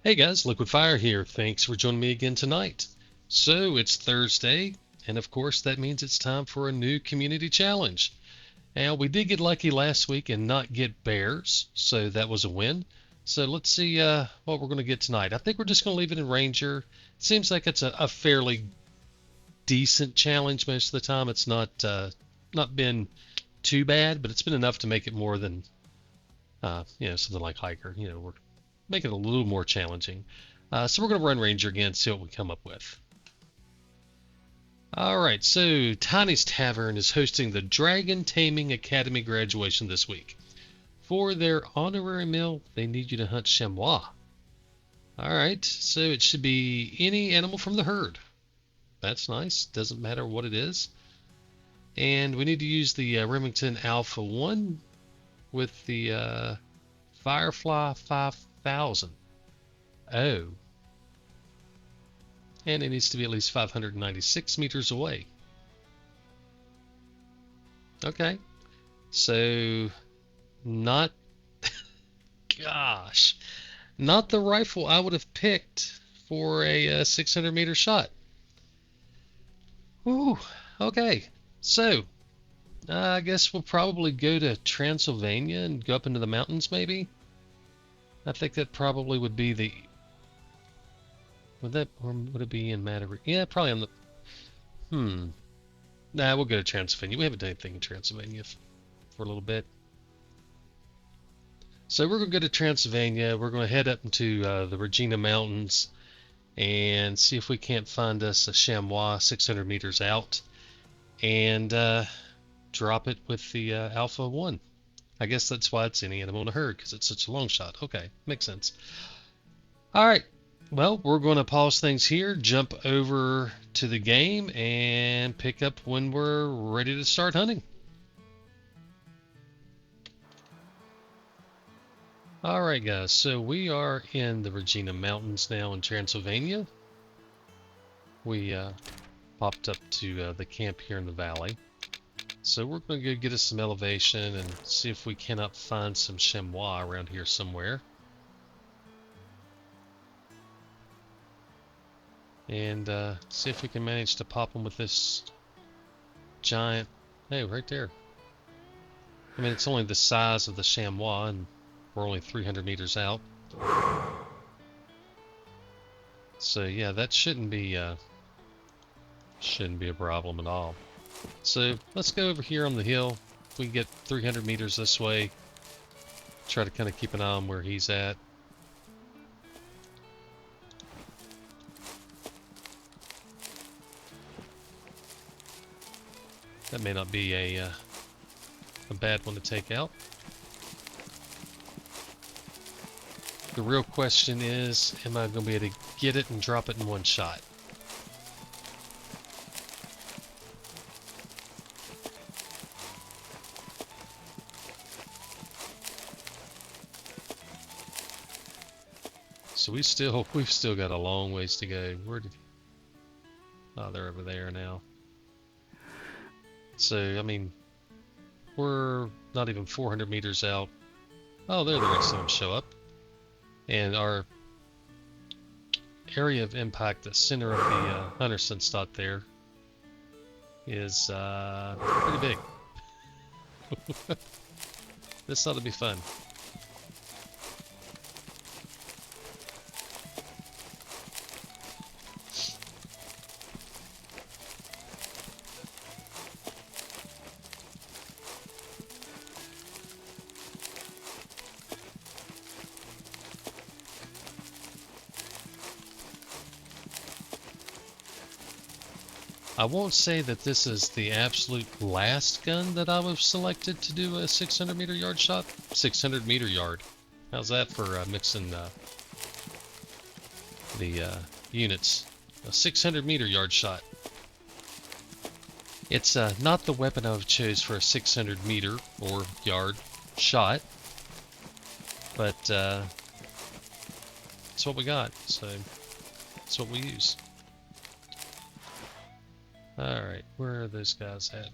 Hey guys, Liquid Fire here. Thanks for joining me again tonight. So it's Thursday, and of course that means it's time for a new community challenge. Now we did get lucky last week and not get bears, so that was a win. So let's see what we're going to get tonight. I think we're just going to leave it in Ranger. It seems like it's a fairly decent challenge most of the time. It's not been too bad, but it's been enough to make it more than something like Hiker. We're making it a little more challenging. So we're going to run Ranger again, see what we come up with. Alright, so Tiny's Tavern is hosting the Dragon Taming Academy graduation this week. For their honorary meal, they need you to hunt chamois. Alright, so it should be any animal from the herd. That's nice, doesn't matter what it is. And we need to use the Remington Alpha 1 with the Firefly 5000. Oh. And it needs to be at least 596 meters away. Okay. So, not... Gosh. Not the rifle I would have picked for a 600 meter shot. Ooh, okay. So, I guess we'll probably go to Transylvania and go up into the mountains, maybe? I think that probably would be the... or would it be in Matarook? Yeah, probably on the... Nah, we'll go to Transylvania. We haven't done anything in Transylvania for a little bit. So we're going to go to Transylvania. We're going to head up into the Regina Mountains and see if we can't find us a chamois 600 meters out and drop it with the Alpha 1. I guess that's why it's any animal in a herd, because it's such a long shot. Okay, makes sense. All right. Well, we're going to pause things here, jump over to the game, and pick up when we're ready to start hunting. Alright guys, so we are in the Regina Mountains now in Transylvania. We popped up to the camp here in the valley. So we're going to go get us some elevation and see if we cannot find some chamois around here somewhere. And see if we can manage to pop them with this giant... Hey, right there. I mean, it's only the size of the chamois, and we're only 300 meters out. So yeah, that shouldn't be a problem at all. So let's go over here on the hill. We can get 300 meters this way. Try to kind of keep an eye on where he's at. That may not be a bad one to take out. The real question is, am I going to be able to get it and drop it in one shot? So we've still got a long ways to go. Oh, they're over there now. So, I mean, we're not even 400 meters out. Oh, there the rest of them show up. And our area of impact, the center of the hunter sense dot there, is pretty big. This ought to be fun. I won't say that this is the absolute last gun that I have selected to do a 600 meter yard shot. 600 meter yard. How's that for mixing the units? A 600 meter yard shot. It's not the weapon I would chose for a 600 meter or yard shot, but it's what we got, so it's what we use. Alright, where are those guys at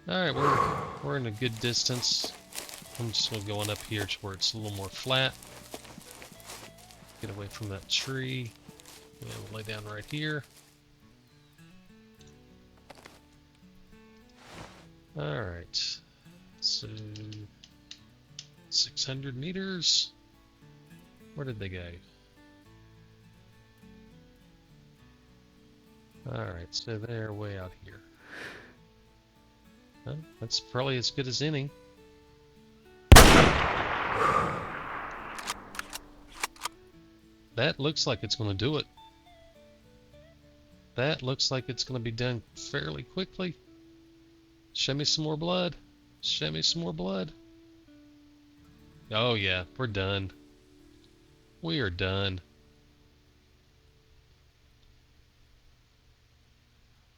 now? Alright, we're in a good distance. I'm just going to go on up here to where it's a little more flat. Get away from that tree. Yeah, we'll lay down right here. Alright. So 600 meters. Where did they go? Alright, so they're way out here. Well, that's probably as good as any. That looks like it's going to do it. That looks like it's going to be done fairly quickly. Show me some more blood. Show me some more blood. Oh yeah, we're done. We are done.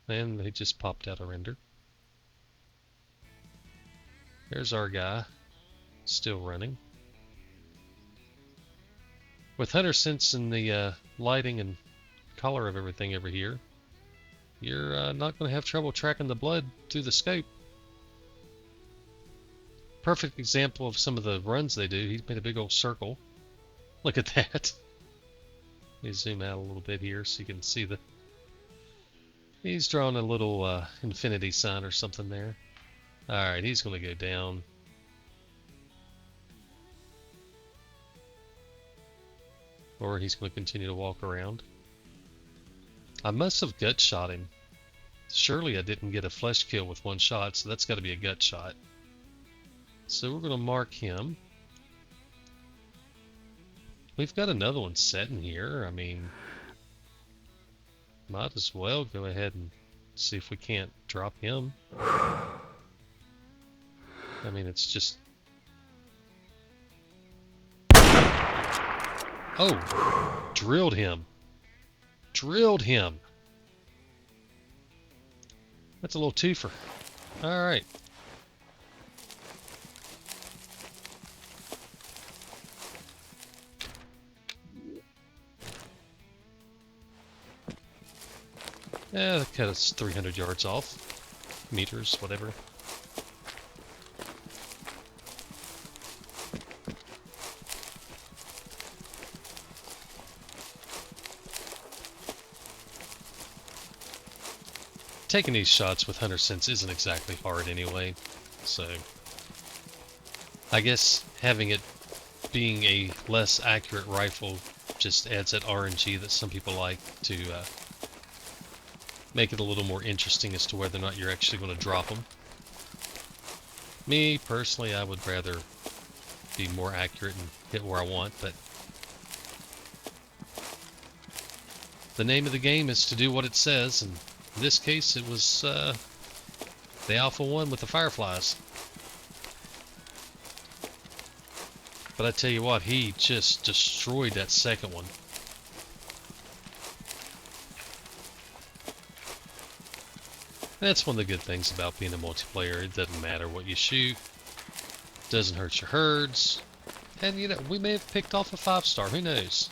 And they just popped out a render. There's our guy. Still running. With 100 cents in the lighting and color of everything over here, you're not going to have trouble tracking the blood through the scope. Perfect example of some of the runs they do. He's made a big old circle. Look at that. Let me zoom out a little bit here so you can see the... He's drawn a little infinity sign or something there. Alright, he's going to go down. Or he's going to continue to walk around. I must have gut shot him. Surely I didn't get a flesh kill with one shot, so that's got to be a gut shot. So we're going to mark him. We've got another one set in here. I mean, might as well go ahead and see if we can't drop him. I mean, it's just... Oh! Drilled him. Drilled him. That's a little twofer. Alright. Yeah, that cut us 300 yards off. Meters, whatever. Taking these shots with 100 cents isn't exactly hard anyway, so I guess having it being a less accurate rifle just adds that RNG that some people like to make it a little more interesting as to whether or not you're actually going to drop them. Me, personally, I would rather be more accurate and hit where I want, but the name of the game is to do what it says, and in this case it was the Alpha 1 with the Fireflies. But I tell you what, he just destroyed that second one. That's one of the good things about being a multiplayer. It doesn't matter what you shoot. It doesn't hurt your herds. And you know, we may have picked off a 5-star, who knows?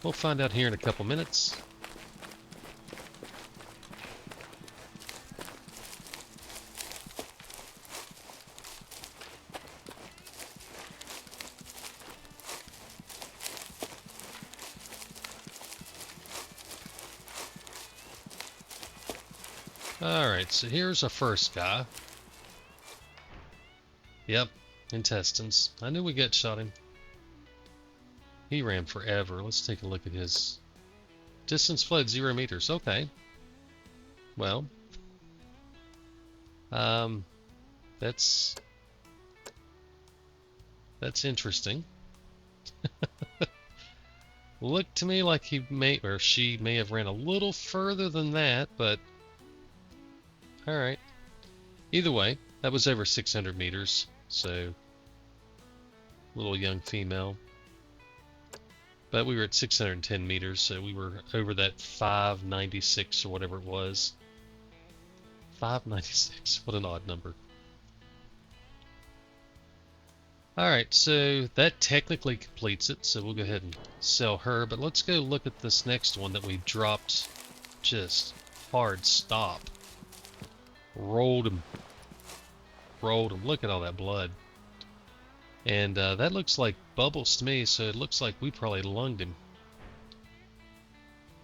We'll find out here in a couple minutes. Alright, so here's our first guy. Yep, intestines. I knew we gut shot him. He ran forever. Let's take a look at his distance fled 0 meters. Okay. Well, that's interesting. Looked to me like he may, or she may have ran a little further than that, but alright. Either way, that was over 600 meters, so little young female. But we were at 610 meters, so we were over that 596 or whatever it was. 596, what an odd number. Alright, so that technically completes it, so we'll go ahead and sell her. But let's go look at this next one that we dropped just hard stop. Rolled him. Rolled him. Look at all that blood. And that looks like bubbles to me, so it looks like we probably lunged him.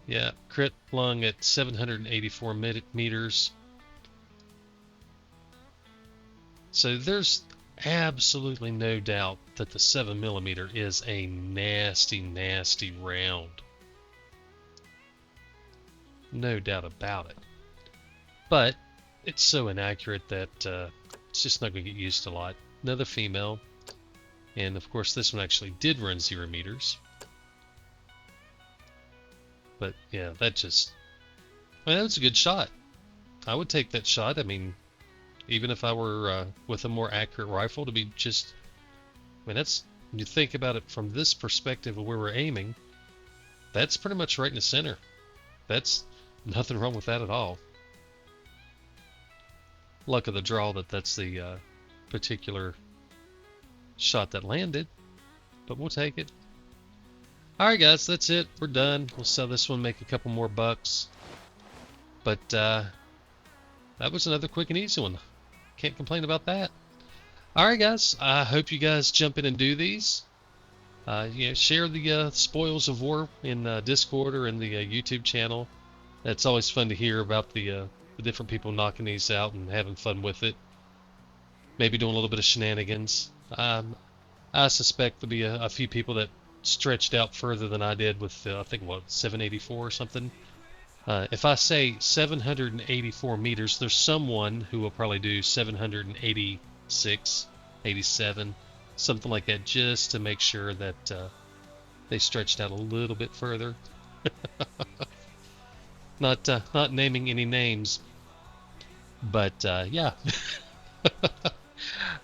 Yeah, crit lung at 784 meters. So there's absolutely no doubt that the 7mm is a nasty, nasty round. No doubt about it. But it's so inaccurate that it's just not going to get used a lot. Another female. And of course this one actually did run 0 meters. But yeah, that was a good shot. I would take that shot. I mean, even if I were with a more accurate rifle, to be just, I mean, that's, when you think about it from this perspective of where we're aiming, that's pretty much right in the center. That's nothing wrong with that at all. Luck of the draw that that's the particular shot that landed, but we'll take it. Alright guys, that's it. We're done. We'll sell this one, make a couple more bucks. But that was another quick and easy one. Can't complain about that. Alright guys, I hope you guys jump in and do these. Share the spoils of war in Discord or in the YouTube channel. It's always fun to hear about the different people knocking these out and having fun with it. Maybe doing a little bit of shenanigans. I suspect there'll be a few people that stretched out further than I did with, I think, what, 784 or something. If I say 784 meters, there's someone who will probably do 786, 87, something like that, just to make sure that they stretched out a little bit further. Not naming any names, but yeah.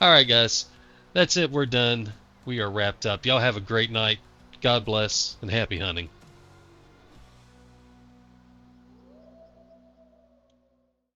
All right, guys, that's it. We're done. We are wrapped up. Y'all have a great night. God bless and happy hunting.